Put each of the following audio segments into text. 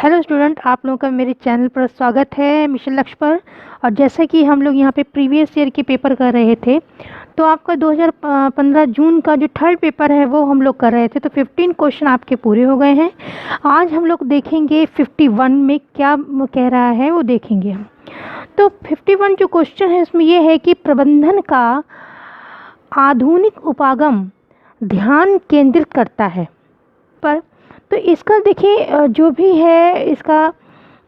Hello student, आप लोगों का मेरे चैनल पर स्वागत है मिशन लक्ष्य पर। और जैसे कि हम लोग यहाँ पे प्रीवियस ईयर के पेपर कर रहे थे, तो आपका 2015 जून का जो थर्ड पेपर है वो हम लोग कर रहे थे। तो 15 क्वेश्चन आपके पूरे हो गए हैं। आज हम लोग देखेंगे 51 में क्या कह रहा है वो देखेंगे हम। तो 51 जो क्वेश्चन है उसमें ये है कि प्रबंधन का आधुनिक उपागम ध्यान केंद्रित करता है पर। तो इसका देखिए जो भी है, इसका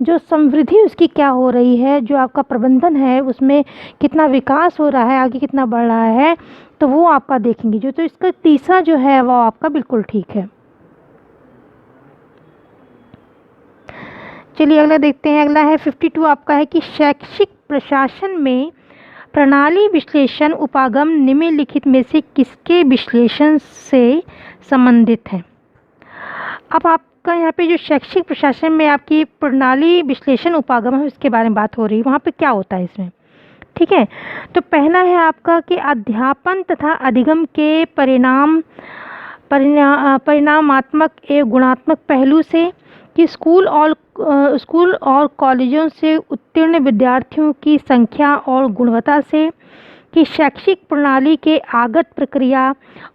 जो समृद्धि उसकी क्या हो रही है, जो आपका प्रबंधन है उसमें कितना विकास हो रहा है, आगे कितना बढ़ रहा है, तो वो आपका देखेंगे जो। तो इसका तीसरा जो है वो आपका बिल्कुल ठीक है। चलिए अगला देखते हैं। अगला है 52 आपका है कि शैक्षिक प्रशासन में प्रणाली विश्लेषण उपागम निम्नलिखित में से किसके विश्लेषण से संबंधित है। अब आपका यहाँ पे जो शैक्षिक प्रशासन में आपकी प्रणाली विश्लेषण उपागम है उसके बारे में बात हो रही है। वहाँ पे क्या होता है इसमें, ठीक है। तो पहला है आपका कि अध्यापन तथा अधिगम के परिणामात्मक एवं गुणात्मक पहलू से, कि स्कूल और कॉलेजों से उत्तीर्ण विद्यार्थियों की संख्या और गुणवत्ता से, कि शैक्षिक प्रणाली के आगत प्रक्रिया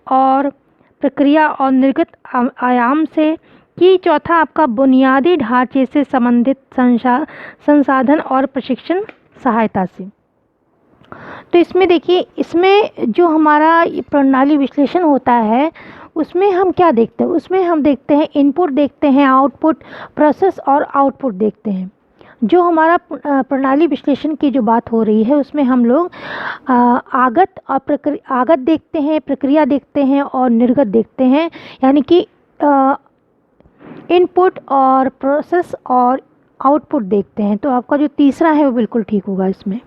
और निर्गत आयाम से, कि चौथा आपका बुनियादी ढांचे से संबंधित संसाधन और प्रशिक्षण सहायता से। तो इसमें देखिए, इसमें जो हमारा प्रणाली विश्लेषण होता है उसमें हम क्या देखते हैं, उसमें हम देखते हैं इनपुट देखते हैं, आउटपुट, प्रोसेस और आउटपुट देखते हैं। जो हमारा प्रणाली विश्लेषण की जो बात हो रही है उसमें हम लोग आगत देखते हैं, प्रक्रिया देखते हैं और निर्गत देखते हैं, यानी कि इनपुट और प्रोसेस और आउटपुट देखते हैं। तो आपका जो तीसरा है वो बिल्कुल ठीक होगा इसमें।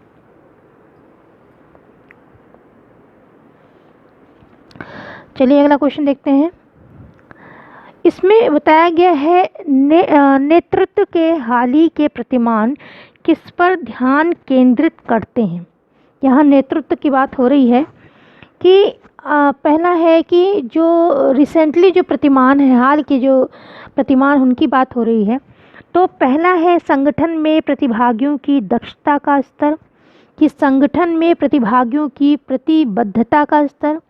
चलिए अगला क्वेश्चन देखते हैं। इसमें बताया गया है नेतृत्व के हाली के प्रतिमान किस पर ध्यान केंद्रित करते हैं। यहाँ नेतृत्व की बात हो रही है कि पहला है कि जो रिसेंटली जो प्रतिमान है, हाल के जो प्रतिमान उनकी बात हो रही है। तो पहला है संगठन में प्रतिभागियों की दक्षता का स्तर, कि संगठन में प्रतिभागियों की प्रतिबद्धता का स्तर,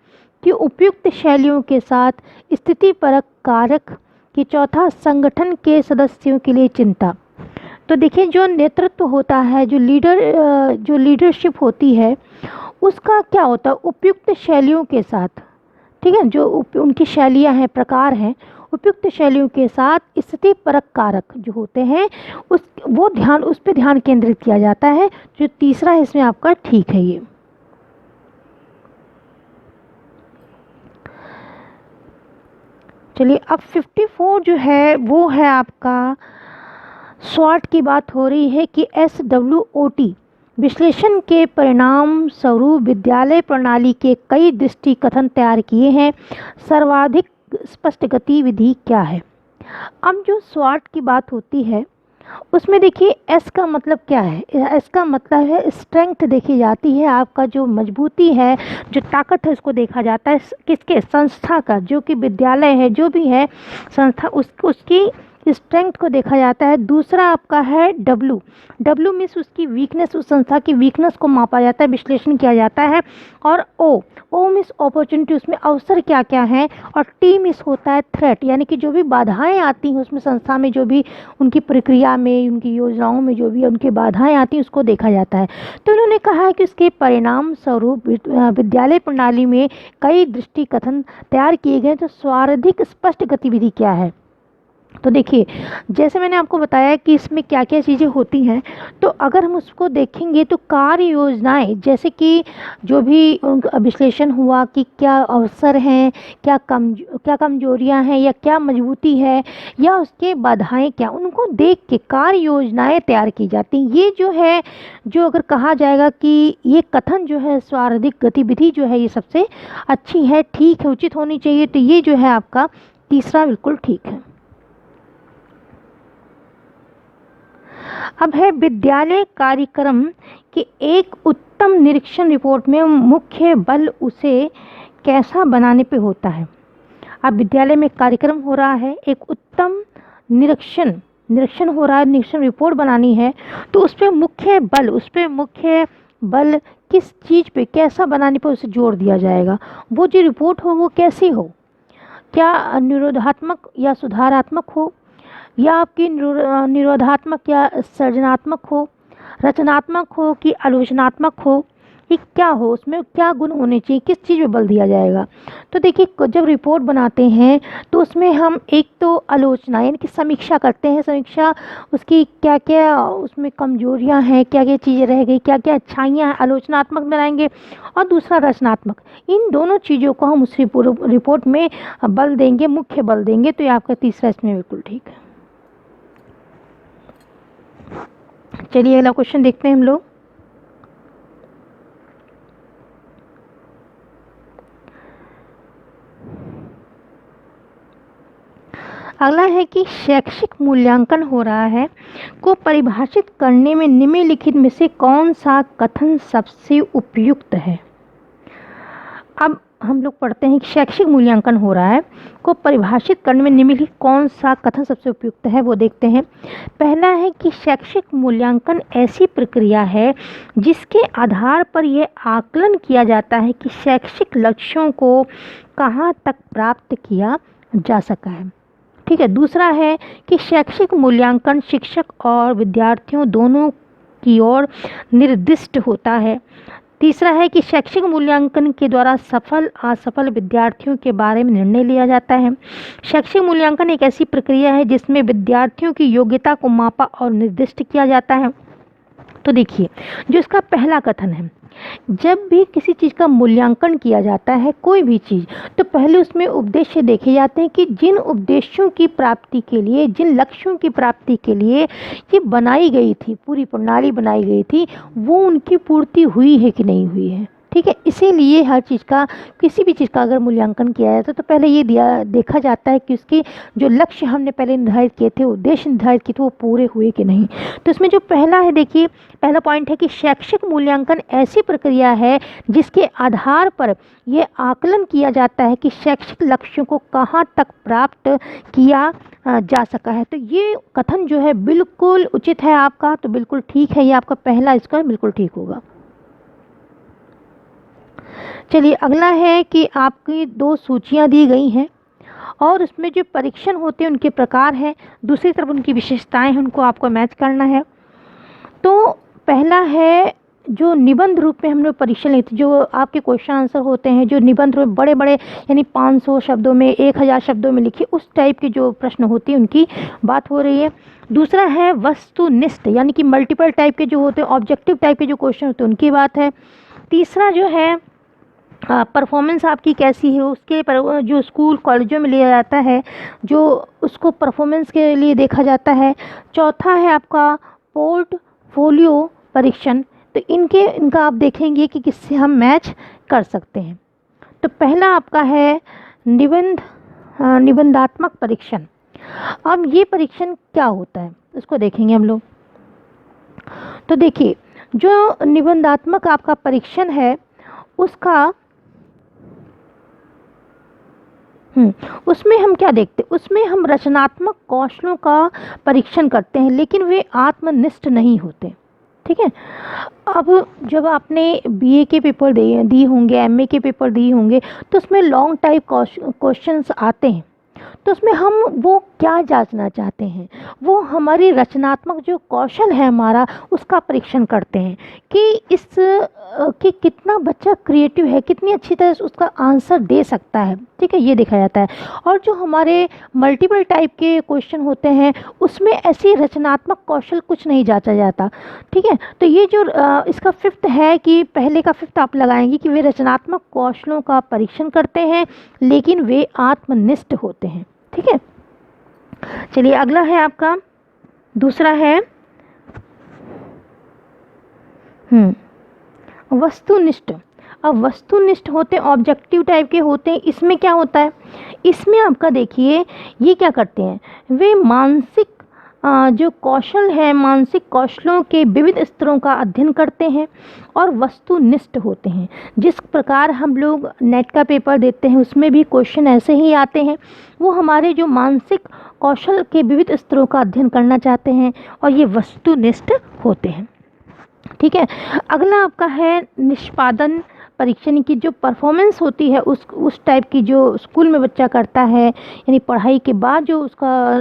कि उपयुक्त शैलियों के साथ स्थितिपरक कारक, कि चौथा संगठन के सदस्यों के लिए चिंता। तो देखिए, जो नेतृत्व होता है, जो लीडरशिप होती है उसका क्या होता है, उपयुक्त शैलियों के साथ, ठीक है। जो उनकी शैलियाँ हैं, प्रकार हैं, उपयुक्त शैलियों के साथ स्थितिपरक कारक जो होते हैं उस पर ध्यान केंद्रित किया जाता है। जो तीसरा है इसमें आपका ठीक है ये। चलिए अब 54 जो है वो है आपका स्वॉट की बात हो रही है कि SWOT विश्लेषण के परिणाम स्वरूप विद्यालय प्रणाली के कई दृष्टि कथन तैयार किए हैं। सर्वाधिक स्पष्ट गतिविधि क्या है। अब जो स्वॉट की बात होती है उसमें देखिए एस का मतलब क्या है। एस का मतलब है स्ट्रेंथ देखी जाती है, आपका जो मजबूती है, जो ताकत है उसको देखा जाता है। किसके, संस्था का, जो कि विद्यालय है, जो भी है संस्था, उसकी स्ट्रेंथ को देखा जाता है। दूसरा आपका है डब्ल्यू मीन्स उसकी वीकनेस, उस संस्था की वीकनेस को मापा जाता है, विश्लेषण किया जाता है। और ओ मीन्स अपॉर्चुनिटी, उसमें अवसर क्या क्या हैं। और टी मीन्स होता है थ्रेट, यानी कि जो भी बाधाएं आती हैं उसमें संस्था में, जो भी उनकी प्रक्रिया में, उनकी योजनाओं में जो भी उनकी बाधाएं आती हैं उसको देखा जाता है। तो उन्होंने कहा है कि इसके परिणाम स्वरूप विद्यालय प्रणाली में कई दृष्टि कथन तैयार किए गए। तो सर्वाधिक स्पष्ट गतिविधि क्या है। तो देखिए, जैसे मैंने आपको बताया कि इसमें क्या क्या चीज़ें होती हैं, तो अगर हम उसको देखेंगे तो कार्य योजनाएं, जैसे कि जो भी उनका विश्लेषण हुआ कि क्या अवसर हैं, क्या कमजोरियां हैं, या क्या मजबूती है, या उसके बाधाएं क्या, उनको देख के कार्य योजनाएं तैयार की जाती हैं। ये जो है, जो अगर कहा जाएगा कि ये कथन जो है सर्वाधिक गतिविधि जो है ये सबसे अच्छी है, ठीक है, उचित होनी चाहिए। तो ये जो है आपका तीसरा बिल्कुल ठीक है। अब है विद्यालय कार्यक्रम के एक उत्तम निरीक्षण रिपोर्ट में मुख्य बल उसे कैसा बनाने पे होता है। अब विद्यालय में कार्यक्रम हो रहा है, एक उत्तम निरीक्षण निरीक्षण हो रहा है, निरीक्षण रिपोर्ट बनानी है, तो उस पर मुख्य बल किस चीज़ पे, कैसा बनाने पर उसे जोर दिया जाएगा। वो जो रिपोर्ट हो वो कैसी हो, क्या निरोधात्मक या सुधारात्मक हो, या आपकी निरोधात्मक या सृजनात्मक हो, रचनात्मक हो कि आलोचनात्मक हो, ये क्या हो, उसमें क्या गुण होने चाहिए, किस चीज़ पे बल दिया जाएगा। तो देखिए जब रिपोर्ट बनाते हैं तो उसमें हम एक तो आलोचना यानी कि समीक्षा करते हैं, समीक्षा उसकी क्या क्या उसमें कमजोरियां हैं, क्या क्या चीज़ें रह गई, क्या क्या अच्छाइयाँ हैं, आलोचनात्मक बनाएंगे। और दूसरा रचनात्मक, इन दोनों चीज़ों को हम उस रिपोर्ट में बल देंगे, मुख्य बल देंगे। तो ये आपका तीसरा इसमें बिल्कुल ठीक है। चलिए अगला क्वेश्चन देखते हैं हम लोग। अगला है कि शैक्षिक मूल्यांकन हो रहा है को परिभाषित करने में निम्नलिखित में से कौन सा कथन सबसे उपयुक्त है। अब हम लोग पढ़ते हैं कि शैक्षिक मूल्यांकन हो रहा है को परिभाषित करने में निम्नलिखित कौन सा कथन सबसे उपयुक्त है, वो देखते हैं। पहला है कि शैक्षिक मूल्यांकन ऐसी प्रक्रिया है जिसके आधार पर यह आकलन किया जाता है कि शैक्षिक लक्ष्यों को कहाँ तक प्राप्त किया जा सका है। ठीक है। दूसरा है कि शैक्षिक मूल्यांकन शिक्षक और विद्यार्थियों दोनों की ओर निर्दिष्ट होता है। तीसरा है कि शैक्षिक मूल्यांकन के द्वारा सफल असफल विद्यार्थियों के बारे में निर्णय लिया जाता है। शैक्षिक मूल्यांकन एक ऐसी प्रक्रिया है जिसमें विद्यार्थियों की योग्यता को मापा और निर्दिष्ट किया जाता है। तो देखिए जो इसका पहला कथन है, जब भी किसी चीज़ का मूल्यांकन किया जाता है, कोई भी चीज़, तो पहले उसमें उद्देश्य देखे जाते हैं कि जिन उद्देश्यों की प्राप्ति के लिए, जिन लक्ष्यों की प्राप्ति के लिए ये बनाई गई थी, पूरी प्रणाली बनाई गई थी, वो उनकी पूर्ति हुई है कि नहीं हुई है। ठीक है। इसीलिए हर चीज़ का, किसी भी चीज़ का अगर मूल्यांकन किया जाता है तो पहले ये देखा जाता है कि उसके जो लक्ष्य हमने पहले निर्धारित किए थे, उद्देश्य निर्धारित किए थे, वो पूरे हुए कि नहीं। तो इसमें जो पहला है, देखिए पहला पॉइंट है कि शैक्षिक मूल्यांकन ऐसी प्रक्रिया है जिसके आधार पर यह आकलन किया जाता है कि शैक्षिक लक्ष्यों को कहाँ तक प्राप्त किया जा सका है। तो ये कथन जो है बिल्कुल उचित है आपका, तो बिल्कुल ठीक है, ये आपका पहला इसका बिल्कुल ठीक होगा। चलिए अगला है कि आपकी दो सूचियां दी गई हैं और उसमें जो परीक्षण होते हैं उनके प्रकार हैं, दूसरी तरफ उनकी विशेषताएं हैं, उनको आपको मैच करना है। तो पहला है जो निबंध रूप में हम लोग परीक्षण लेते, जो आपके क्वेश्चन आंसर होते हैं, जो निबंध रूप बड़े बड़े यानी 500 शब्दों में, 1000 शब्दों में लिखे, उस टाइप के जो प्रश्न होते हैं उनकी बात हो रही है। दूसरा है वस्तुनिष्ठ यानी कि मल्टीपल टाइप के जो होते हैं, ऑब्जेक्टिव टाइप के जो क्वेश्चन होते हैं उनकी बात है। तीसरा जो है परफॉर्मेंस आपकी कैसी है, उसके पर जो स्कूल कॉलेजों में लिया जाता है, जो उसको परफॉर्मेंस के लिए देखा जाता है। चौथा है आपका पोर्टफोलियो परीक्षण, तो इनका आप देखेंगे कि किससे हम मैच कर सकते हैं। तो पहला आपका है निबंधात्मक परीक्षण। अब ये परीक्षण क्या होता है उसको देखेंगे हम लोग। तो देखिए जो निबंधात्मक आपका परीक्षण है उसका उसमें हम क्या देखते हैं, उसमें हम रचनात्मक कौशलों का परीक्षण करते हैं, लेकिन वे आत्मनिष्ठ नहीं होते। ठीक है। अब जब आपने बीए के पेपर दिए होंगे, एमए के पेपर दिए होंगे, तो उसमें लॉन्ग टाइप क्वेश्चंस आते हैं, तो उसमें हम वो क्या जांचना चाहते हैं, वो हमारी रचनात्मक जो कौशल है हमारा, उसका परीक्षण करते हैं कि कि कितना बच्चा क्रिएटिव है, कितनी अच्छी तरह से उसका आंसर दे सकता है। ठीक है, ये देखा जाता है। और जो हमारे मल्टीपल टाइप के क्वेश्चन होते हैं उसमें ऐसी रचनात्मक कौशल कुछ नहीं जांचा जाता। ठीक है। तो ये जो इसका फिफ्थ है कि पहले का फिफ्थ आप लगाएंगे कि वे रचनात्मक कौशलों का परीक्षण करते हैं लेकिन वे आत्मनिष्ठ होते हैं। ठीक है। चलिए अगला है आपका दूसरा है वस्तुनिष्ठ। अब वस्तुनिष्ठ होते हैं, ऑब्जेक्टिव टाइप के होते हैं। इसमें क्या होता है, इसमें आपका देखिए ये क्या करते हैं, वे मानसिक जो कौशल है मानसिक कौशलों के विविध स्तरों का अध्ययन करते हैं और वस्तुनिष्ठ होते हैं। जिस प्रकार हम लोग नेट का पेपर देते हैं उसमें भी क्वेश्चन ऐसे ही आते हैं, वो हमारे जो मानसिक कौशल के विविध स्तरों का अध्ययन करना चाहते हैं और ये वस्तुनिष्ठ होते हैं। ठीक है, अगला आपका है निष्पादन परीक्षण की जो परफॉर्मेंस होती है उस टाइप की जो स्कूल में बच्चा करता है, यानी पढ़ाई के बाद जो उसका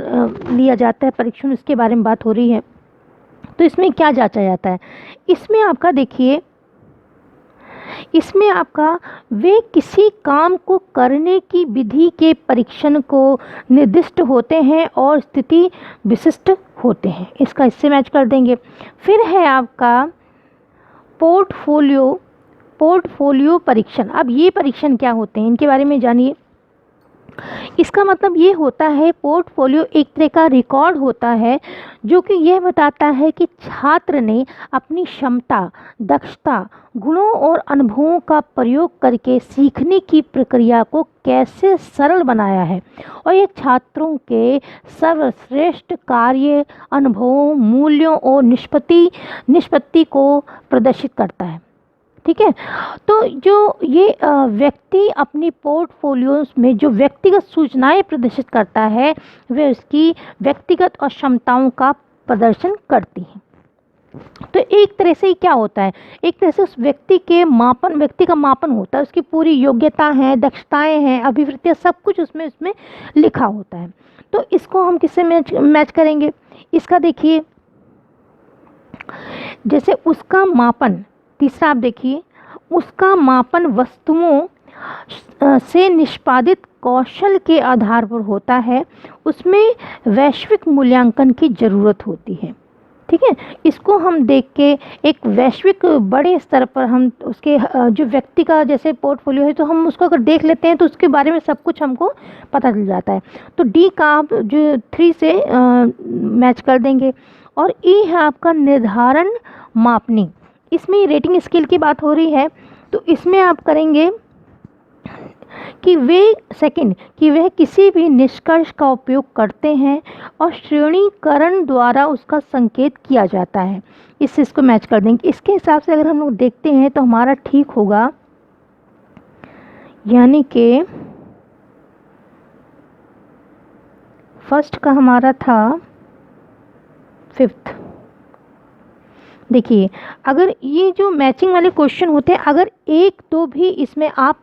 लिया जाता है परीक्षण, उसके बारे में बात हो रही है। तो इसमें क्या जांचा जाता है, इसमें आपका देखिए, इसमें आपका वे किसी काम को करने की विधि के परीक्षण को निर्दिष्ट होते हैं और स्थिति विशिष्ट होते हैं। इसका इससे मैच कर देंगे। फिर है आपका पोर्टफोलियो परीक्षण। अब ये परीक्षण क्या होते हैं, इनके बारे में जानिए। इसका मतलब ये होता है, पोर्टफोलियो एक तरह का रिकॉर्ड होता है जो कि यह बताता है कि छात्र ने अपनी क्षमता, दक्षता, गुणों और अनुभवों का प्रयोग करके सीखने की प्रक्रिया को कैसे सरल बनाया है और ये छात्रों के सर्वश्रेष्ठ कार्य, अनुभवों, मूल्यों और निष्पत्ति को प्रदर्शित करता है। ठीक है, तो जो ये व्यक्ति अपनी पोर्टफोलियोज में जो व्यक्तिगत सूचनाएं प्रदर्शित करता है वे उसकी व्यक्तिगत और क्षमताओं का प्रदर्शन करती हैं। तो एक तरह से क्या होता है, एक तरह से उस व्यक्ति का मापन होता है, उसकी पूरी योग्यता है, दक्षताएं हैं, अभिवृत्तियां, सब कुछ उसमें लिखा होता है। तो इसको हम किससे मैच करेंगे, इसका देखिए, जैसे उसका मापन, तीसरा आप देखिए, उसका मापन वस्तुओं से निष्पादित कौशल के आधार पर होता है, उसमें वैश्विक मूल्यांकन की ज़रूरत होती है। ठीक है, इसको हम देख के एक वैश्विक बड़े स्तर पर हम उसके जो व्यक्ति का जैसे पोर्टफोलियो है तो हम उसको अगर देख लेते हैं तो उसके बारे में सब कुछ हमको पता चल जाता है। तो डी का आप जो 3 से मैच कर देंगे। और ई है आपका निर्धारण मापनी, इसमें रेटिंग स्केल की बात हो रही है, तो इसमें आप करेंगे कि वह किसी भी निष्कर्ष का उपयोग करते हैं और श्रेणीकरण द्वारा उसका संकेत किया जाता है। इससे इसको मैच कर देंगे। इसके हिसाब से अगर हम लोग देखते हैं तो हमारा ठीक होगा, यानी कि फर्स्ट का हमारा था 5th। देखिए, अगर ये जो मैचिंग वाले क्वेश्चन होते हैं, अगर एक दो भी इसमें आप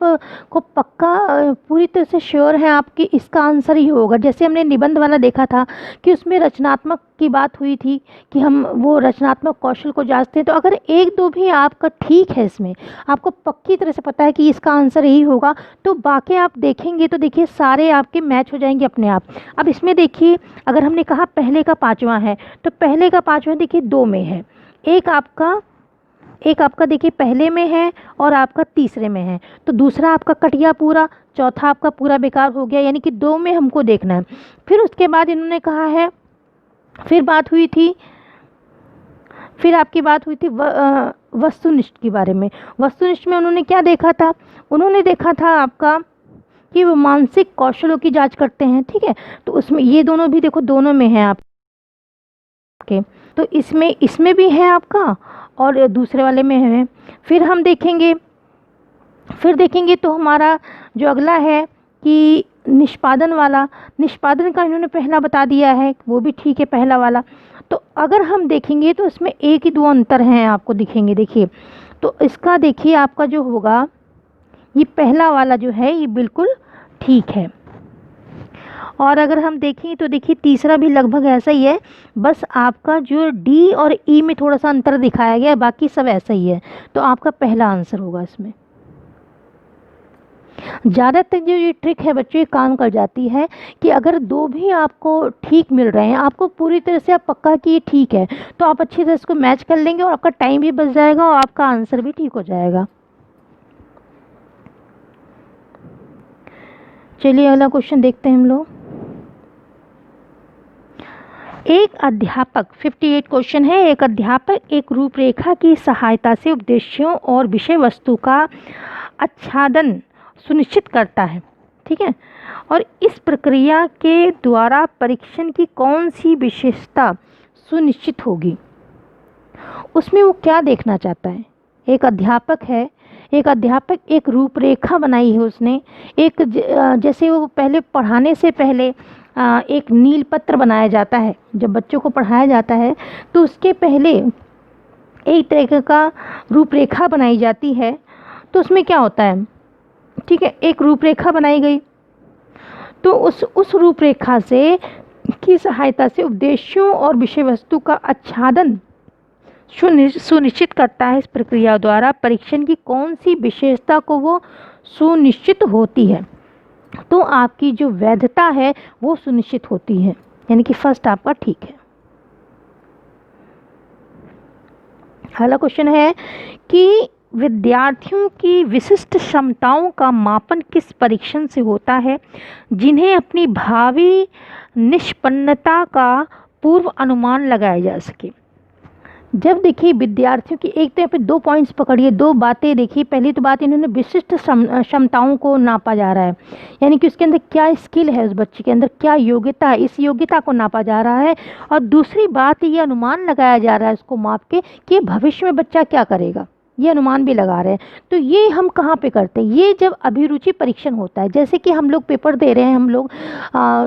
को पक्का पूरी तरह से श्योर है आपकी इसका आंसर ही होगा। जैसे हमने निबंध वाला देखा था कि उसमें रचनात्मक की बात हुई थी कि हम वो रचनात्मक कौशल को जांचते हैं, तो अगर एक दो भी आपका ठीक है, इसमें आपको पक्की तरह से पता है कि इसका आंसर यही होगा, तो बाकी आप देखेंगे तो देखिए सारे आपके मैच हो जाएंगे अपने आप। अब इसमें देखिए, अगर हमने कहा पहले का 5वां है तो पहले का 5वां देखिए 2 में है, एक आपका देखिए पहले में है और आपका तीसरे में है, तो दूसरा आपका कट गया पूरा, चौथा आपका पूरा बेकार हो गया, यानी कि 2 में हमको देखना है। फिर उसके बाद इन्होंने कहा है, फिर आपकी बात हुई थी वस्तुनिष्ठ के बारे में। वस्तुनिष्ठ में उन्होंने क्या देखा था, उन्होंने देखा था आपका कि वो मानसिक कौशलों की जांच करते हैं। ठीक है, तो उसमें ये दोनों भी देखो, दोनों में है आपके, तो इसमें भी है आपका और दूसरे वाले में है। फिर हम देखेंगे तो हमारा जो अगला है कि निष्पादन वाला, निष्पादन का इन्होंने पहला बता दिया है, वो भी ठीक है पहला वाला। तो अगर हम देखेंगे तो इसमें 1 ही 2 अंतर हैं आपको दिखेंगे। देखिए, तो इसका देखिए आपका जो होगा, ये पहला वाला जो है ये बिल्कुल ठीक है। और अगर हम देखें तो देखिए तीसरा भी लगभग ऐसा ही है, बस आपका जो डी और ई में थोड़ा सा अंतर दिखाया गया है, बाकी सब ऐसा ही है। तो आपका पहला आंसर होगा इसमें। ज़्यादातर जो ये ट्रिक है बच्चों, ये काम कर जाती है कि अगर 2 भी आपको ठीक मिल रहे हैं, आपको पूरी तरह से आप पक्का कि ये ठीक है, तो आप अच्छी तरह इसको मैच कर लेंगे और आपका टाइम भी बच जाएगा और आपका आंसर भी ठीक हो जाएगा। चलिए अगला क्वेश्चन देखते हैं हम लोग। एक अध्यापक, 58 क्वेश्चन है, एक अध्यापक एक रूपरेखा की सहायता से उपदेशों और विषय वस्तु का आच्छादन सुनिश्चित करता है। ठीक है। और इस प्रक्रिया के द्वारा परीक्षण की कौन सी विशेषता सुनिश्चित होगी, उसमें वो क्या देखना चाहता है। एक अध्यापक है, एक अध्यापक एक रूपरेखा बनाई है उसने, एक जैसे वो पहले पढ़ाने से पहले एक नील पत्र बनाया जाता है, जब बच्चों को पढ़ाया जाता है तो उसके पहले एक तरह का रूपरेखा बनाई जाती है। तो उसमें क्या होता है, ठीक है, एक रूपरेखा बनाई गई, तो उस रूपरेखा से की सहायता से उद्देश्यों और विषय वस्तु का आच्छादन सुनिश्चित करता है। इस प्रक्रिया द्वारा परीक्षण की कौन सी विशेषता को वो सुनिश्चित होती है, तो आपकी जो वैधता है वो सुनिश्चित होती है, यानी कि फर्स्ट आपका ठीक है। अगला क्वेश्चन है कि विद्यार्थियों की विशिष्ट क्षमताओं का मापन किस परीक्षण से होता है जिन्हें अपनी भावी निष्पन्नता का पूर्व अनुमान लगाया जा सके। जब देखिए विद्यार्थियों की एक तो यहाँ पे 2 पॉइंट्स पकड़िए, 2 बातें देखिए। पहली तो बात, इन्होंने विशिष्ट क्षमताओं को नापा जा रहा है, यानी कि उसके अंदर क्या स्किल है, उस बच्चे के अंदर क्या योग्यता है, इस योग्यता को नापा जा रहा है। और दूसरी बात, ये अनुमान लगाया जा रहा है उसको माप के कि भविष्य में बच्चा क्या करेगा, ये अनुमान भी लगा रहे हैं। तो ये हम कहाँ पे करते हैं, ये जब अभिरुचि परीक्षण होता है, जैसे कि हम लोग पेपर दे रहे हैं, हम लोग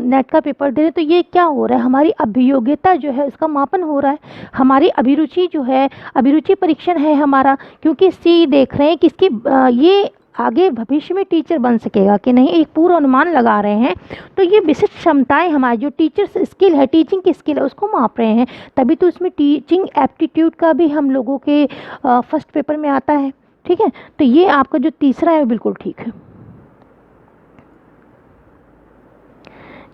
नेट का पेपर दे रहे हैं, तो ये क्या हो रहा है, हमारी अभियोग्यता जो है उसका मापन हो रहा है। हमारी अभिरुचि जो है, अभिरुचि परीक्षण है हमारा, क्योंकि इससे देख रहे हैं कि इसकी ये आगे भविष्य में टीचर बन सकेगा कि नहीं, एक पूर्व अनुमान लगा रहे हैं। तो ये विशिष्ट क्षमताएं हमारी जो टीचर्स स्किल है, टीचिंग की स्किल है, उसको माप रहे हैं। तभी तो इसमें टीचिंग एप्टीट्यूड का भी हम लोगों के फर्स्ट पेपर में आता है, ठीक है। तो ये आपका जो तीसरा है वो बिल्कुल ठीक है।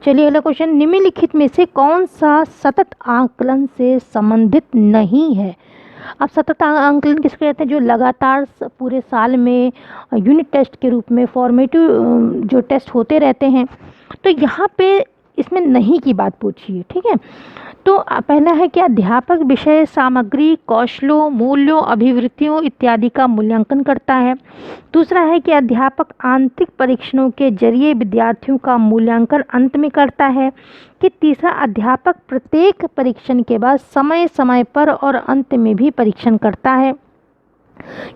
चलिए अगला क्वेश्चन, निम्नलिखित में से कौन सा सतत आकलन से संबंधित नहीं है। अब सतत आकलन किसको कहते हैं, जो लगातार पूरे साल में यूनिट टेस्ट के रूप में फॉर्मेटिव जो टेस्ट होते रहते हैं। तो यहाँ पे इसमें नहीं की बात पूछी है, ठीक है। तो पहला है कि अध्यापक विषय सामग्री, कौशलों, मूल्यों, अभिवृत्तियों इत्यादि का मूल्यांकन करता है। दूसरा है कि अध्यापक आंतरिक परीक्षणों के जरिए विद्यार्थियों का मूल्यांकन अंत में करता है। कि तीसरा, अध्यापक प्रत्येक परीक्षण के बाद समय समय पर और अंत में भी परीक्षण करता है।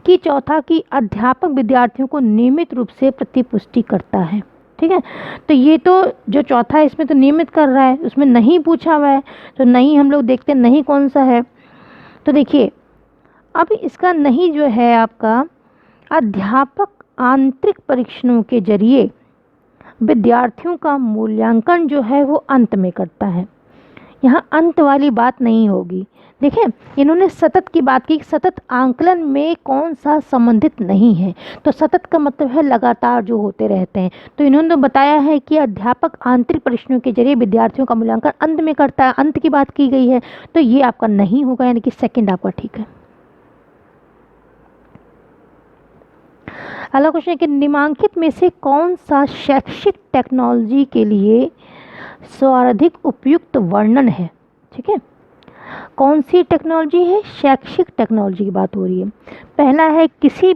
कि चौथा, कि अध्यापक विद्यार्थियों को नियमित रूप से प्रतिपुष्टि करता है, ठीक है। तो ये तो जो चौथा है इसमें तो नियमित कर रहा है, उसमें नहीं पूछा हुआ है, तो नहीं हम लोग देखते नहीं कौन सा है। तो देखिए अब इसका नहीं जो है आपका, अध्यापक आंतरिक परीक्षणों के जरिए विद्यार्थियों का मूल्यांकन जो है वो अंत में करता है। यहाँ अंत वाली बात नहीं होगी। देखें, इन्होंने सतत की बात की, सतत आंकलन में कौन सा संबंधित नहीं है, तो सतत का मतलब है लगातार जो होते रहते हैं। तो इन्होंने तो बताया है कि अध्यापक आंतरिक परीक्षणों के जरिए विद्यार्थियों का मूल्यांकन अंत में करता है, अंत की बात की गई है, तो ये आपका नहीं होगा, यानी कि सेकंड आपका ठीक है। अगला क्वेश्चन है कि निम्नलिखित में से कौन सा शैक्षिक टेक्नोलॉजी के लिए सर्वाधिक उपयुक्त वर्णन है, ठीक है। कौन सी टेक्नोलॉजी है, शैक्षिक टेक्नोलॉजी की बात हो रही है। पहला है किसी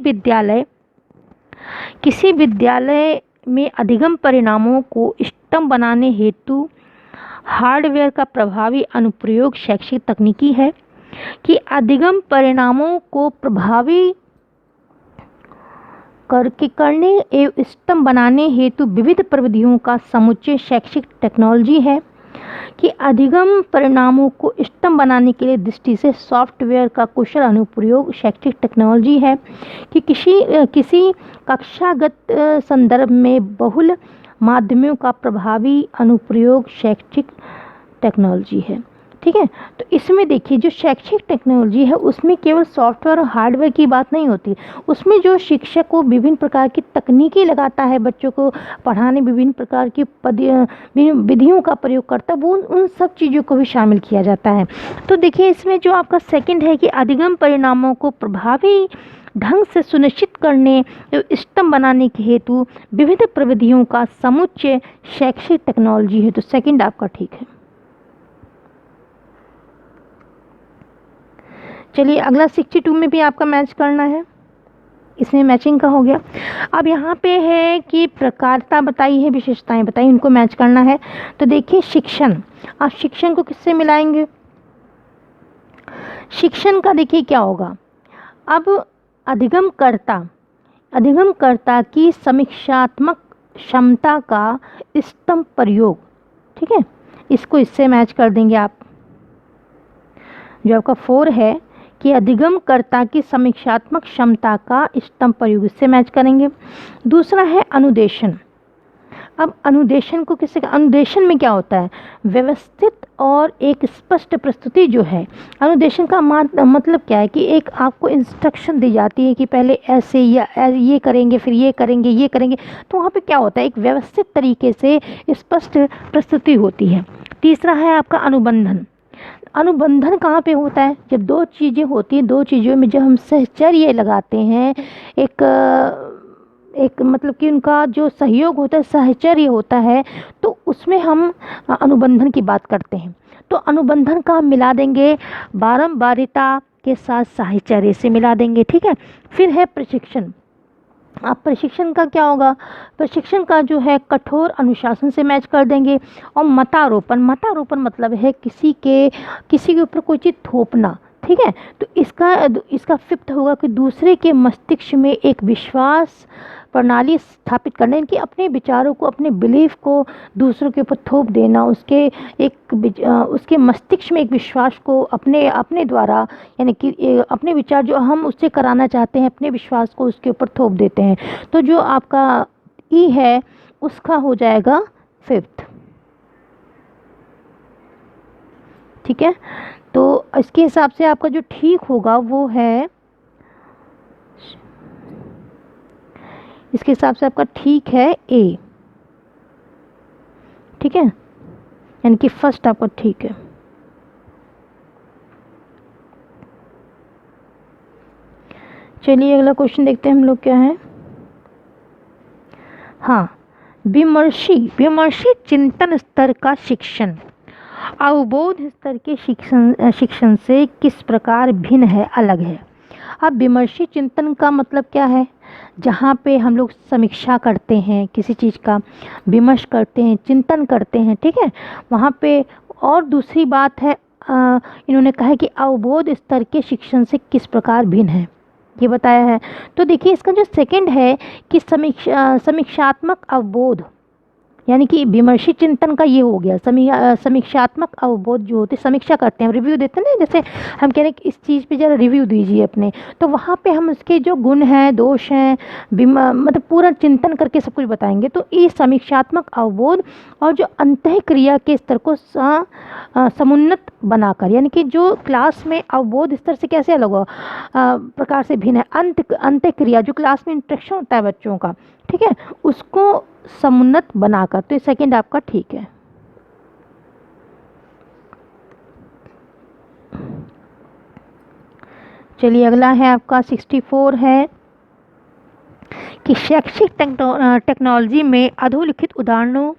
विद्यालय में अधिगम परिणामों को इष्टतम बनाने हेतु हार्डवेयर का प्रभावी अनुप्रयोग शैक्षिक तकनीकी है। कि अधिगम परिणामों को प्रभावी करने एवं इष्टतम बनाने हेतु विविध प्रविधियों का समुच्चय शैक्षिक टेक्नोलॉजी है। कि अधिगम परिणामों को इष्टतम बनाने के लिए दृष्टि से सॉफ्टवेयर का कुशल अनुप्रयोग शैक्षिक टेक्नोलॉजी है। कि किसी कक्षागत संदर्भ में बहुल माध्यमों का प्रभावी अनुप्रयोग शैक्षिक टेक्नोलॉजी है, ठीक है। तो इसमें देखिए जो शैक्षिक टेक्नोलॉजी है उसमें केवल सॉफ्टवेयर और हार्डवेयर की बात नहीं होती, उसमें जो शिक्षक को विभिन्न प्रकार की तकनीकी लगाता है, बच्चों को पढ़ाने विभिन्न प्रकार की विधियों का प्रयोग करता है, वो उन सब चीज़ों को भी शामिल किया जाता है। तो देखिए इसमें जो आपका सेकंड है कि अधिगम परिणामों को प्रभावी ढंग से सुनिश्चित करने एवं इष्टतम बनाने के हेतु विविध प्रविधियों का समुच्चय शैक्षिक टेक्नोलॉजी है, तो सेकंड आपका ठीक है। चलिए अगला 62 में भी आपका मैच करना है। इसमें मैचिंग का हो गया। अब यहाँ पे है कि प्रकारता बताई है, विशेषताएं बताई, उनको मैच करना है। तो देखिए शिक्षण, आप शिक्षण को किससे मिलाएंगे? शिक्षण का देखिए क्या होगा, अब अधिगमकर्ता की समीक्षात्मक क्षमता का स्तंभ प्रयोग, ठीक है, इसको इससे मैच कर देंगे आप। जो आपका 4 है कि अधिगमकर्ता की समीक्षात्मक क्षमता का स्तंभ प्रयोग, इससे मैच करेंगे। दूसरा है अनुदेशन। अब अनुदेशन को किससे, अनुदेशन में क्या होता है, व्यवस्थित और एक स्पष्ट प्रस्तुति जो है। अनुदेशन का मतलब क्या है कि एक आपको इंस्ट्रक्शन दी जाती है कि पहले ऐसे या ये करेंगे, फिर ये करेंगे, ये करेंगे, तो वहाँ पे क्या होता है, एक व्यवस्थित तरीके से स्पष्ट प्रस्तुति होती है। तीसरा है आपका अनुबंधन। अनुबंधन कहाँ पे होता है, जब दो चीज़ें होती हैं, दो चीज़ों में जब हम सहचर्य लगाते हैं, एक मतलब कि उनका जो सहयोग होता है, सहचर्य होता है, तो उसमें हम अनुबंधन की बात करते हैं। तो अनुबंधन का हम मिला देंगे बारंबारिता के साथ साहचर्य से मिला देंगे, ठीक है। फिर है प्रशिक्षण। अब प्रशिक्षण का क्या होगा, प्रशिक्षण का जो है कठोर अनुशासन से मैच कर देंगे। और मतारोपण मतलब है किसी के ऊपर कोई चीज़ थोपना, ठीक है। तो इसका फिफ्थ होगा कि दूसरे के मस्तिष्क में एक विश्वास प्रणाली स्थापित करना, इनके अपने विचारों को, अपने बिलीफ को दूसरों के ऊपर थोप देना, उसके मस्तिष्क में एक विश्वास को अपने द्वारा, यानी कि अपने विचार जो हम उससे कराना चाहते हैं, अपने विश्वास को उसके ऊपर थोप देते हैं। तो जो आपका ई है उसका हो जाएगा 5th, ठीक है। तो इसके हिसाब से आपका जो ठीक होगा वो है, इसके हिसाब से आपका ठीक है ए, ठीक है, यानी कि फर्स्ट आपका ठीक है। चलिए अगला क्वेश्चन देखते हैं हम लोग क्या है। हाँ, विमर्शी चिंतन स्तर का शिक्षण अवबोध स्तर के शिक्षण से किस प्रकार भिन्न है, अलग है। अब विमर्शी चिंतन का मतलब क्या है, जहाँ पे हम लोग समीक्षा करते हैं, किसी चीज़ का विमर्श करते हैं, चिंतन करते हैं, ठीक है, वहाँ पे। और दूसरी बात है इन्होंने कहा है कि अवबोध स्तर के शिक्षण से किस प्रकार भिन्न है, ये बताया है। तो देखिए इसका जो सेकंड है कि समीक्षात्मक अवबोध, यानी कि विमर्शी चिंतन का ये हो गया। समीक्षात्मक अवबोध जो होते, समीक्षा करते हैं, रिव्यू देते हैं ना, जैसे हम कह रहे हैं कि इस चीज़ पे ज़रा रिव्यू दीजिए अपने, तो वहाँ पे हम उसके जो गुण हैं, दोष हैं, मतलब पूरा चिंतन करके सब कुछ बताएंगे। तो ये समीक्षात्मक अवबोध और जो अंतःक्रिया के स्तर को समुन्नत बनाकर, यानी कि जो क्लास में अवबोध स्तर से कैसे अलग हो प्रकार से भिन्न है, अंतःक्रिया जो क्लास में इंटरेक्शन होता है बच्चों का, ठीक है, उसको समुन्नत बनाकर। तो सेकंड आपका ठीक है। चलिए अगला है आपका 64 है कि शैक्षिक टेक्नोलॉजी में अधोलिखित उदाहरणों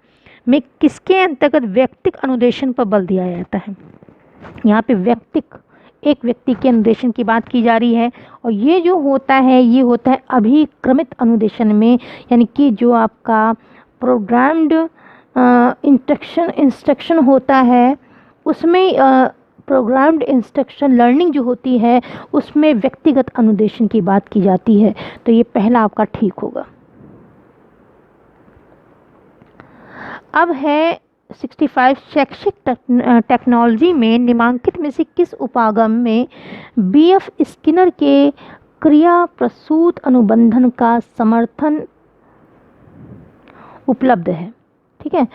में किसके अंतर्गत व्यक्तिक अनुदेशन पर बल दिया जाता है। यहाँ पे एक व्यक्ति के अनुदेशन की बात की जा रही है, और ये जो होता है ये होता है अभिक्रमित अनुदेशन में, यानी कि जो आपका प्रोग्राम्ड इंस्ट्रक्शन होता है उसमें प्रोग्राम्ड इंस्ट्रक्शन लर्निंग जो होती है उसमें व्यक्तिगत अनुदेशन की बात की जाती है। तो ये पहला आपका ठीक होगा। अब है 65 शैक्षिक टेक्नोलॉजी में निम्नलिखित में से किस उपागम में बीएफ स्किनर के क्रिया प्रसूत अनुबंधन का समर्थन उपलब्ध है, ठीक है।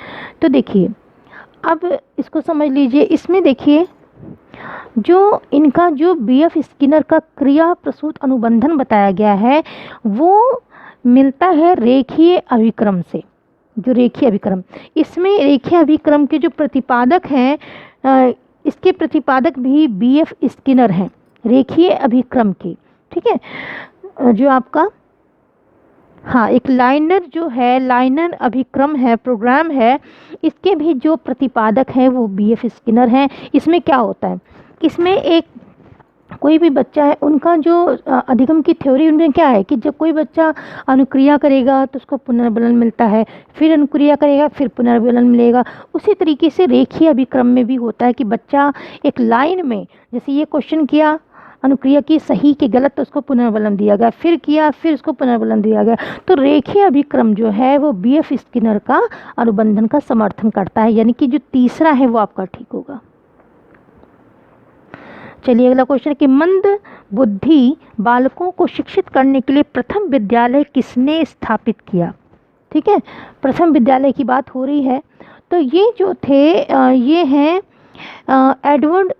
तो देखिए अब इसको समझ लीजिए, इसमें देखिए जो इनका जो बीएफ स्किनर का क्रिया प्रसूत अनुबंधन बताया गया है वो मिलता है रेखीय अभिक्रम से। जो रेखीय अभिक्रम, इसमें रेखीय अभिक्रम के जो प्रतिपादक हैं इसके प्रतिपादक भी बीएफ स्किनर हैं रेखीय अभिक्रम के, ठीक है। जो आपका हाँ एक लाइनर जो है, लाइनर अभिक्रम है, प्रोग्राम है, इसके भी जो प्रतिपादक हैं वो बीएफ स्किनर हैं। इसमें क्या होता है, इसमें एक कोई भी बच्चा है, उनका जो अधिगम की थ्योरी उनमें क्या है कि जब कोई बच्चा अनुक्रिया करेगा तो उसको पुनर्बलन मिलता है, फिर अनुक्रिया करेगा फिर पुनर्बलन मिलेगा। उसी तरीके से रेखीय अभिक्रम में भी होता है कि बच्चा एक लाइन में, जैसे ये क्वेश्चन किया, अनुक्रिया की सही के गलत, तो उसको पुनर्बलन दिया गया, फिर किया फिर उसको पुनर्बलन दिया गया। तो रेखीय अभिक्रम जो है वो बीएफ स्किनर का अनुबंधन का समर्थन करता है, यानी कि जो तीसरा है वो आपका ठीक होगा। चलिए अगला क्वेश्चन कि मंद बुद्धि बालकों को शिक्षित करने के लिए प्रथम विद्यालय किसने स्थापित किया। ठीक है, प्रथम विद्यालय की बात हो रही है। तो ये जो थे ये हैं एडवर्ड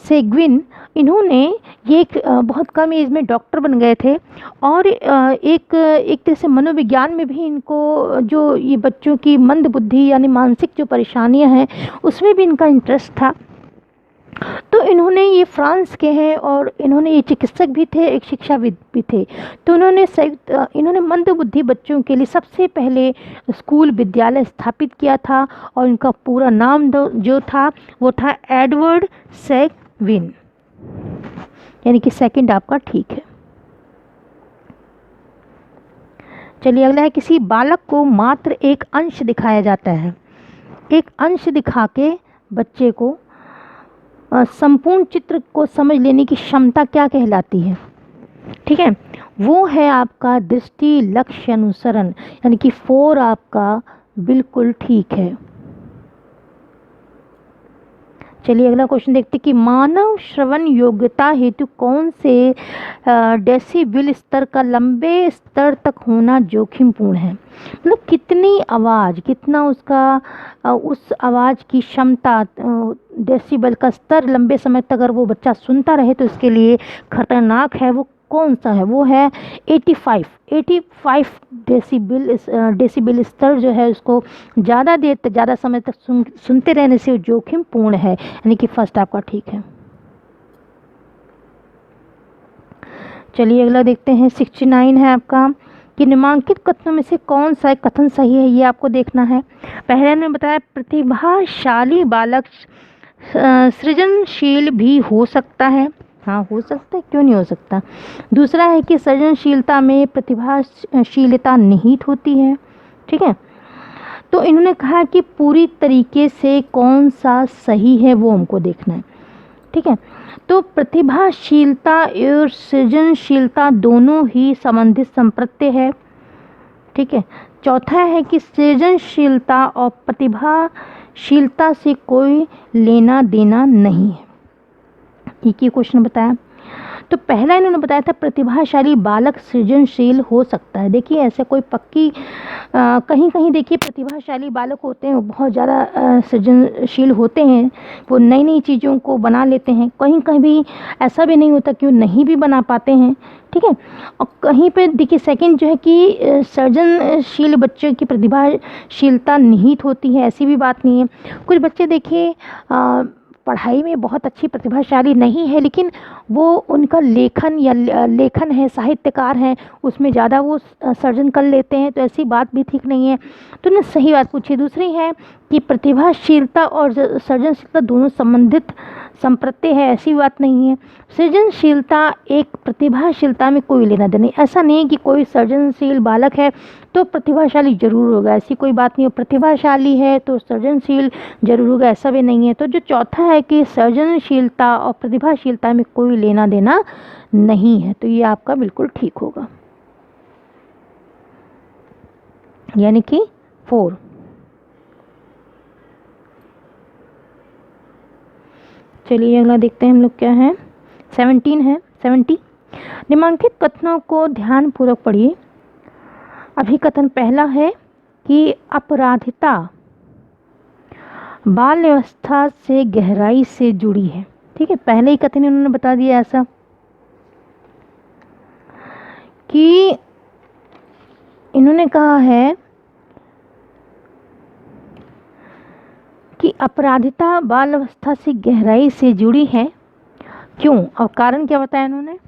सेग्विन। इन्होंने ये एक बहुत कम एज में डॉक्टर बन गए थे और एक तरह से मनोविज्ञान में भी इनको जो ये बच्चों की मंद बुद्धि यानी मानसिक जो परेशानियां हैं उसमें भी इनका इंटरेस्ट था। तो इन्होंने, ये फ्रांस के हैं और इन्होंने, ये चिकित्सक भी थे, एक शिक्षाविद भी थे। तो इन्होंने मंद बुद्धि बच्चों के लिए सबसे पहले स्कूल विद्यालय स्थापित किया था और इनका पूरा नाम जो था वो था एडवर्ड सेगविन, यानी कि सेकंड आपका ठीक है। चलिए अगला है किसी बालक को मात्र एक अंश दिखाया जाता है। एक अंश दिखा के बच्चे को संपूर्ण चित्र को समझ लेने की क्षमता क्या कहलाती है। ठीक है, वो है आपका दृष्टि लक्ष्य अनुसरण, यानी कि 4 आपका बिल्कुल ठीक है। चलिए अगला क्वेश्चन देखते कि मानव श्रवण योग्यता हेतु कौन से डेसिबल स्तर का लंबे स्तर तक होना जोखिमपूर्ण है। मतलब कितनी आवाज़, कितना उसका उस आवाज़ की क्षमता, डेसिबल का स्तर लंबे समय तक अगर वो बच्चा सुनता रहे तो इसके लिए खतरनाक है। वो कौन सा है? वो है 85 डेसिबल स्तर जो है उसको ज़्यादा देर तक, ज़्यादा समय तक सुनते रहने से जोखिम पूर्ण है, यानी कि फर्स्ट आपका ठीक है। चलिए अगला देखते हैं 69 है आपका कि निम्नलिखित कथनों में से कौन सा एक कथन सही है, ये आपको देखना है। पहले ने बताया प्रतिभाशाली बालक सृजनशील भी हो सकता है। हाँ, हो सकता है, क्यों नहीं हो सकता। दूसरा है कि सृजनशीलता में प्रतिभाशीलता निहित होती है। ठीक है, तो इन्होंने कहा कि पूरी तरीके से कौन सा सही है वो हमको देखना है। ठीक है, तो प्रतिभाशीलता और सृजनशीलता दोनों ही संबंधित संप्रत्यय है। ठीक है, चौथा है कि सृजनशीलता और प्रतिभाशीलता से कोई लेना देना नहीं है। एक ही क्वेश्चन बताया। तो पहला इन्होंने बताया था प्रतिभाशाली बालक सृजनशील हो सकता है। देखिए ऐसे कोई पक्की कहीं कहीं देखिए प्रतिभाशाली बालक होते हैं वो बहुत ज़्यादा सृजनशील होते हैं, वो नई नई चीज़ों को बना लेते हैं। कहीं कहीं भी ऐसा भी नहीं होता कि वो नहीं भी बना पाते हैं। ठीक है, और कहीं पे देखिए सेकंड जो है कि सृजनशील बच्चों की प्रतिभाशीलता निहित होती है, ऐसी भी बात नहीं है। कुछ बच्चे देखिए पढ़ाई में बहुत अच्छी प्रतिभाशाली नहीं है, लेकिन वो उनका लेखन है, साहित्यकार हैं, उसमें ज़्यादा वो सर्जन कर लेते हैं, तो ऐसी बात भी ठीक नहीं है। तो ने सही बात पूछी। दूसरी है कि प्रतिभाशीलता और सृजनशीलता दोनों संबंधित संप्रत्यय है, ऐसी बात नहीं है। सृजनशीलता एक प्रतिभाशीलता में कोई लेना देना नहीं। ऐसा नहीं है कि कोई सृजनशील बालक है तो प्रतिभाशाली जरूर होगा, ऐसी कोई बात नहीं है। प्रतिभाशाली है तो सृजनशील जरूर होगा, ऐसा भी नहीं है। तो जो चौथा है कि सृजनशीलता और प्रतिभाशीलता में कोई लेना देना नहीं है, तो ये आपका बिल्कुल ठीक होगा, यानी कि 4। चलिए अगला देखते हैं हम लोग क्या है। 17 है। 70 निम्नलिखित कथनों को ध्यान पूर्वक पढ़िए। अभिकथन पहला है कि अपराधिता बाल्यावस्था से गहराई से जुड़ी है। ठीक है, पहले ही कथन उन्होंने बता दिया ऐसा कि इन्होंने कहा है कि अपराधिता बाल अवस्था से गहराई से जुड़ी है। क्यों और कारण क्या बताया इन्होंने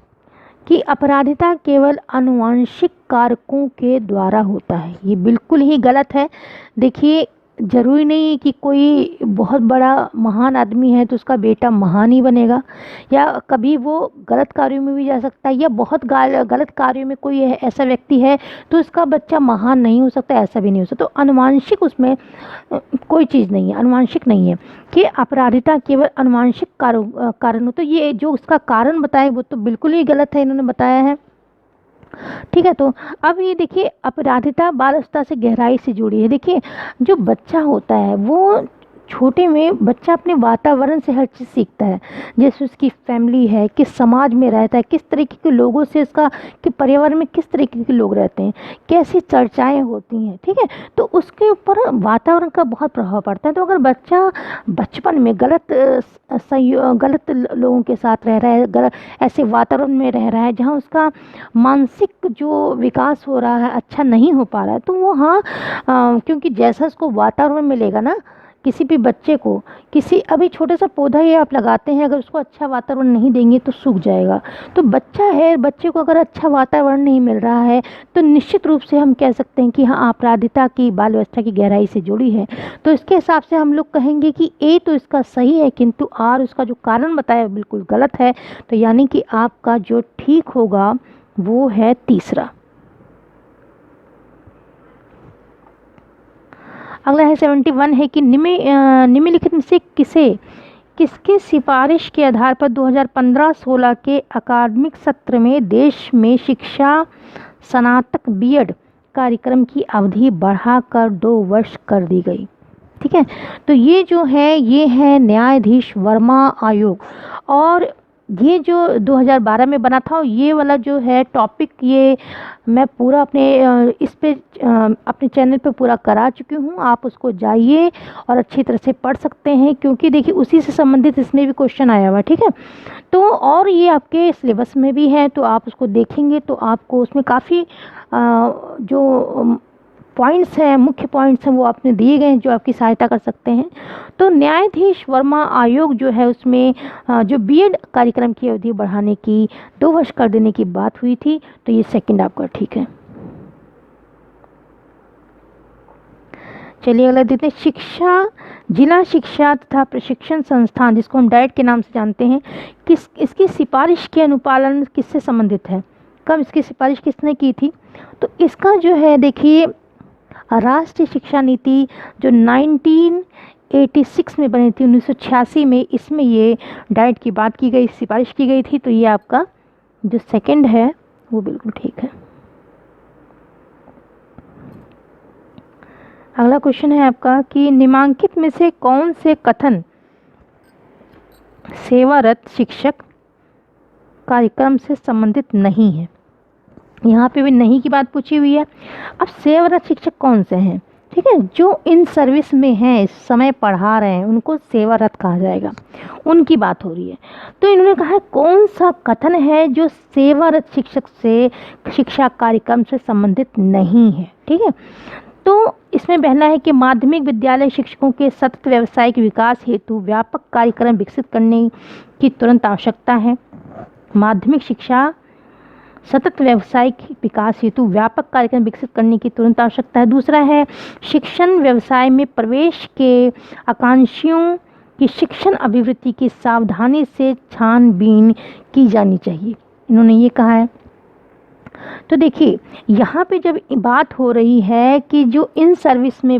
कि अपराधिता केवल आनुवंशिक कारकों के द्वारा होता है। ये बिल्कुल ही गलत है। देखिए ज़रूरी नहीं है कि कोई बहुत बड़ा महान आदमी है तो उसका बेटा महान ही बनेगा, या कभी वो गलत कार्यों में भी जा सकता है, या बहुत गलत कार्यों में कोई ऐसा व्यक्ति है तो उसका बच्चा महान नहीं हो सकता, ऐसा भी नहीं हो सकता। तो अनुवांशिक उसमें कोई चीज़ नहीं है, अनुवांशिक नहीं है कि अपराधिता केवल अनुवांशिक कारण हो। तो ये जो उसका कारण बताए वो तो बिल्कुल ही गलत है, इन्होंने बताया है। ठीक है, तो अब ये देखिए, अपराधिता बाल अवस्था से गहराई से जुड़ी है। देखिए, जो बच्चा होता है वो छोटे में बच्चा अपने वातावरण से हर चीज़ सीखता है, जैसे उसकी फैमिली है, किस समाज में रहता है, किस तरीके के लोगों से उसका, कि पर्यावरण में किस तरीके के लोग रहते हैं, कैसी चर्चाएं होती हैं। ठीक है, तो उसके ऊपर वातावरण का बहुत प्रभाव पड़ता है। तो अगर बच्चा बचपन में गलत लोगों के साथ रह रहा है, गलत ऐसे वातावरण में रह रहा है जहाँ उसका मानसिक जो विकास हो रहा है अच्छा नहीं हो पा रहा है, तो वो हाँ, क्योंकि जैसा उसको वातावरण मिलेगा ना, किसी भी बच्चे को, किसी अभी छोटा सा पौधा ही आप लगाते हैं, अगर उसको अच्छा वातावरण नहीं देंगे तो सूख जाएगा। तो बच्चा है, बच्चे को अगर अच्छा वातावरण नहीं मिल रहा है तो निश्चित रूप से हम कह सकते हैं कि हाँ, अपराधिता की बाल अवस्था की गहराई से जुड़ी है। तो इसके हिसाब से हम लोग कहेंगे कि ए तो इसका सही है, किंतु आर उसका जो कारण बताया बिल्कुल गलत है। तो यानी कि आपका जो ठीक होगा वो है तीसरा। अगला है 71 है कि निम्नलिखित में से किसके सिफारिश के आधार पर 2015-16 के अकादमिक सत्र में देश में शिक्षा स्नातक बीएड कार्यक्रम की अवधि बढ़ाकर 2 वर्ष कर दी गई। ठीक है, तो ये जो है ये है न्यायाधीश वर्मा आयोग, और ये जो 2012 में बना था, ये वाला जो है टॉपिक ये मैं पूरा इस पे अपने चैनल पे पूरा करा चुकी हूँ। आप उसको जाइए और अच्छी तरह से पढ़ सकते हैं, क्योंकि देखिए उसी से संबंधित इसमें भी क्वेश्चन आया हुआ है। ठीक है, तो और ये आपके सिलेबस में भी है, तो आप उसको देखेंगे तो आपको उसमें काफ़ी जो पॉइंट्स हैं, मुख्य पॉइंट्स हैं, वो आपने दिए गए हैं जो आपकी सहायता कर सकते हैं। तो न्यायाधीश वर्मा आयोग जो है उसमें जो बीएड कार्यक्रम की अवधि बढ़ाने की 2 वर्ष कर देने की बात हुई थी, तो ये सेकंड आपका ठीक है। चलिए अगला देखते हैं, जिला शिक्षा तथा प्रशिक्षण संस्थान, जिसको हम डाइट के नाम से जानते हैं, इसकी सिफारिश के अनुपालन किससे संबंधित है? कब इसकी सिफारिश किसने की थी? तो इसका जो है देखिए, राष्ट्रीय शिक्षा नीति जो 1986 में बनी थी, 1986 में, इसमें ये डाइट की बात की गई, सिफारिश की गई थी। तो ये आपका जो सेकंड है वो बिल्कुल ठीक है। अगला क्वेश्चन है आपका कि निम्नलिखित में से कौन से कथन सेवारत शिक्षक कार्यक्रम से संबंधित नहीं है? यहाँ पे भी नहीं की बात पूछी हुई है। अब सेवारत शिक्षक कौन से हैं? ठीक है, जो इन सर्विस में हैं, इस समय पढ़ा रहे हैं, उनको सेवारत कहा जाएगा, उनकी बात हो रही है। तो इन्होंने कहा है कौन सा कथन है जो सेवारत शिक्षक से शिक्षा कार्यक्रम से संबंधित नहीं है। ठीक है, तो इसमें पहला है कि माध्यमिक विद्यालय शिक्षकों के सतत व्यावसायिक विकास हेतु व्यापक कार्यक्रम विकसित करने की तुरंत आवश्यकता है। माध्यमिक शिक्षा सतत व्यावसायिक विकास हेतु व्यापक कार्यक्रम विकसित करने की तुरंत आवश्यकता है। दूसरा है शिक्षण व्यवसाय में प्रवेश के आकांक्षियों की शिक्षण अभिवृत्ति की सावधानी से छानबीन की जानी चाहिए, इन्होंने ये कहा है। तो देखिए, यहाँ पे जब बात हो रही है कि जो इन सर्विस में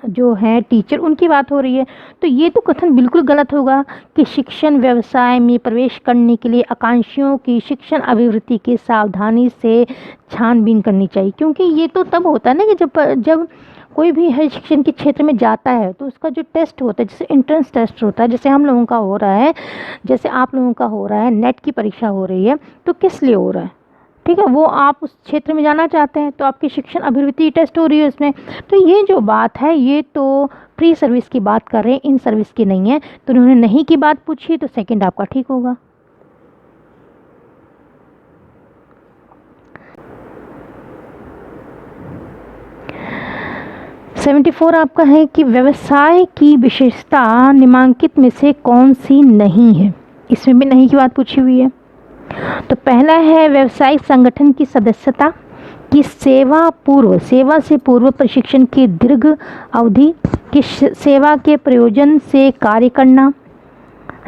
जो है टीचर, उनकी बात हो रही है, तो ये तो कथन बिल्कुल गलत होगा कि शिक्षण व्यवसाय में प्रवेश करने के लिए आकांक्षियों की शिक्षण अभिवृत्ति की सावधानी से छानबीन करनी चाहिए। क्योंकि ये तो तब होता है ना कि जब कोई भी हर शिक्षण के क्षेत्र में जाता है तो उसका जो टेस्ट होता है, जैसे एंट्रेंस टेस्ट होता है, जैसे हम लोगों का हो रहा है, जैसे आप लोगों का हो रहा है, नेट की परीक्षा हो रही है, तो किस लिए हो रहा है? ठीक है, वो आप उस क्षेत्र में जाना चाहते हैं, तो आपकी शिक्षण अभिवृत्ति टेस्ट हो रही है उसमें। तो ये जो बात है ये तो प्री सर्विस की बात कर रहे हैं, इन सर्विस की नहीं है। तो उन्होंने नहीं की बात पूछी, तो सेकंड आपका ठीक होगा। सेवेंटी 74 आपका है कि व्यवसाय की विशेषता निम्नलिखित में से कौन सी नहीं है? इसमें भी नहीं की बात पूछी हुई है। तो पहला है व्यावसायिक संगठन की सदस्यता की सेवा से पूर्व प्रशिक्षण की दीर्घ अवधि कि सेवा के प्रयोजन से कार्य करना,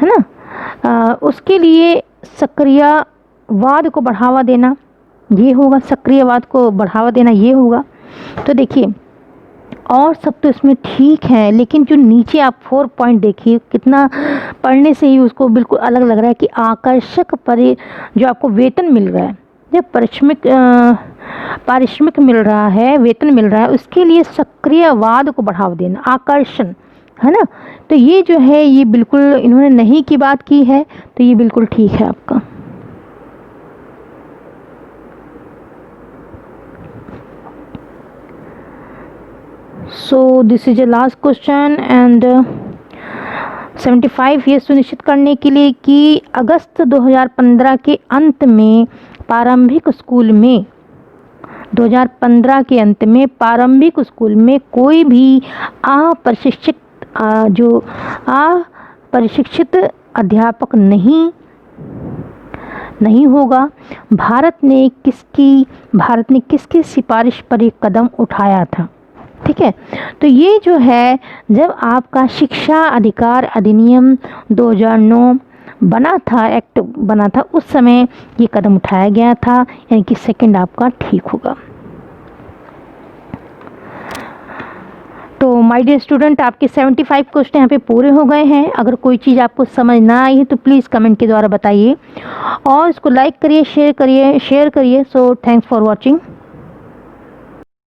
है ना। उसके लिए सक्रियवाद को बढ़ावा देना, ये होगा, सक्रियवाद को बढ़ावा देना ये होगा। तो देखिए और सब तो इसमें ठीक है, लेकिन जो नीचे आप 4 पॉइंट देखिए, कितना पढ़ने से ही उसको बिल्कुल अलग लग रहा है कि आकर्षक जो आपको वेतन मिल रहा है, जब पारिश्रमिक मिल रहा है, वेतन मिल रहा है, उसके लिए सक्रियवाद को बढ़ावा देना, आकर्षण, है ना। तो ये जो है ये बिल्कुल इन्होंने नहीं की बात की है, तो ये बिल्कुल ठीक है आपका। So this is a last question and 75 ये सुनिश्चित करने के लिए कि अगस्त 2015 के अंत में प्रारंभिक स्कूल में 2015 के अंत में प्रारंभिक स्कूल में कोई भी अप्रशिक्षित अध्यापक नहीं होगा। भारत ने किसकी सिफारिश पर एक कदम उठाया था, ठीक है। तो ये जो है जब आपका शिक्षा अधिकार अधिनियम 2009 बना था, एक्ट बना था, उस समय ये कदम उठाया गया था, यानी कि सेकंड आपका ठीक होगा। तो माय डियर स्टूडेंट, आपके 75 क्वेश्चन यहाँ पे पूरे हो गए हैं। अगर कोई चीज़ आपको समझ ना आई है तो प्लीज़ कमेंट के द्वारा बताइए और इसको लाइक करिए, शेयर करिए। So thanks for watching.